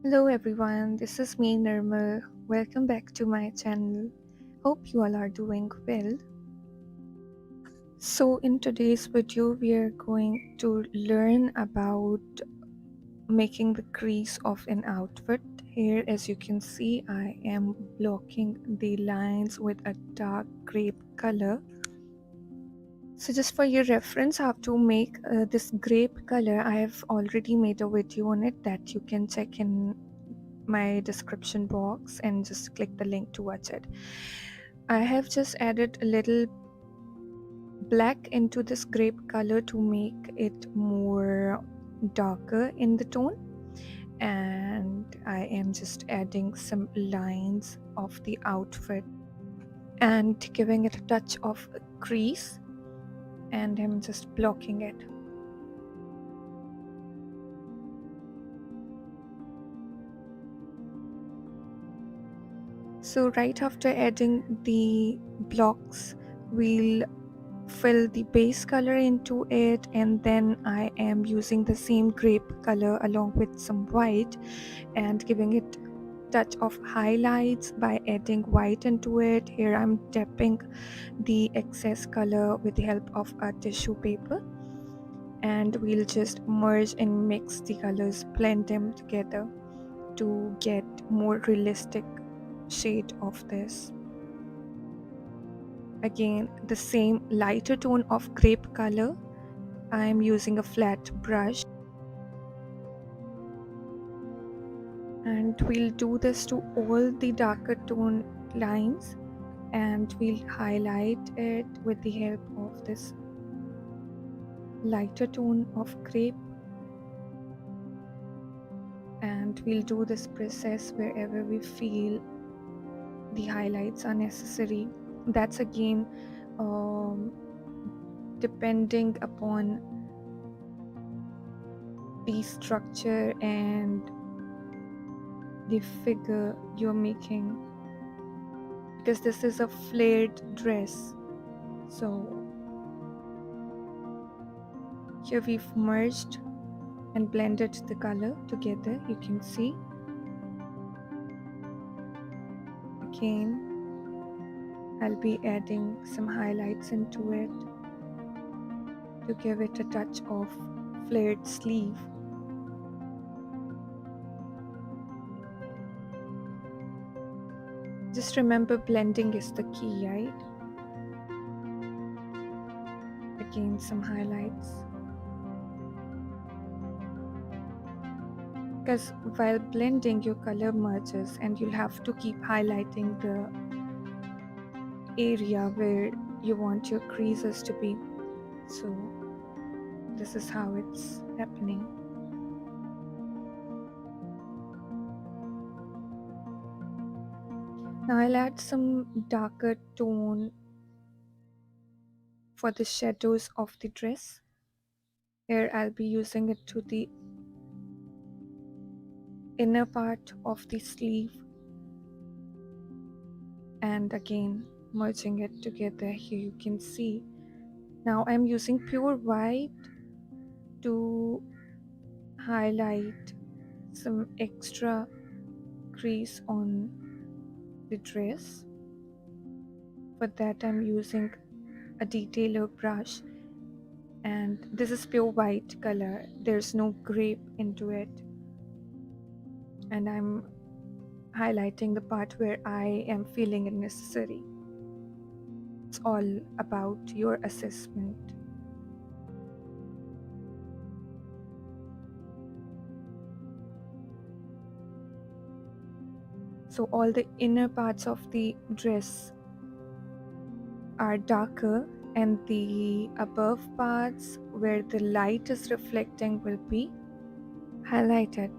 Hello everyone, this is me Nirmal. Welcome back to my channel. Hope you all are doing well. So in today's video we are going to learn about making the crease of an outfit. Here as you can see I am blocking the lines with a dark grape color. So just for your reference, how to make this grape color, I have already made a video on it that you can check in my description box and just click the link to watch it. I have just added a little black into this grape color to make it more darker in the tone, and I am just adding some lines of the outfit and giving it a touch of crease, and I'm just blocking it. So right after adding the blocks, we'll fill the base color into it, and then I am using the same grape color along with some white and giving it touch of highlights by adding white into it. Here I'm tapping the excess color with the help of a tissue paper, and we'll just merge and mix the colors, blend them together to get more realistic shade of this. Again, the same lighter tone of grape color. I am using a flat brush, and we'll do this to all the darker tone lines, and we'll highlight it with the help of this lighter tone of grape, and we'll do this process wherever we feel the highlights are necessary. That's again depending upon the structure and the figure you're making, because this is a flared dress. So here we've merged and blended the color together. You can see again I'll be adding some highlights into it to give it a touch of flared sleeve. Just remember, blending is the key, right? Again, some highlights, because while blending your color merges and you'll have to keep highlighting the area where you want your creases to be. So this is how it's happening. Now I'll add some darker tone for the shadows of the dress. Here I'll be using it to the inner part of the sleeve, and again merging it together. Here you can see now I'm using pure white to highlight some extra crease on the dress. For that I'm using a detailer brush, and this is pure white color, there's no grape into it, and I'm highlighting the part where I am feeling it necessary. It's all about your assessment. So all the inner parts of the dress are darker, and the above parts where the light is reflecting will be highlighted.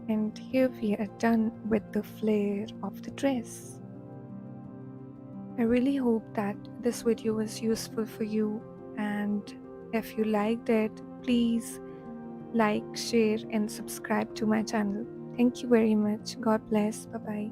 And here we are done with the flare of the dress. I really hope that this video was useful for you, and if you liked it, please like, share and subscribe to my channel. Thank you very much. God bless. Bye bye.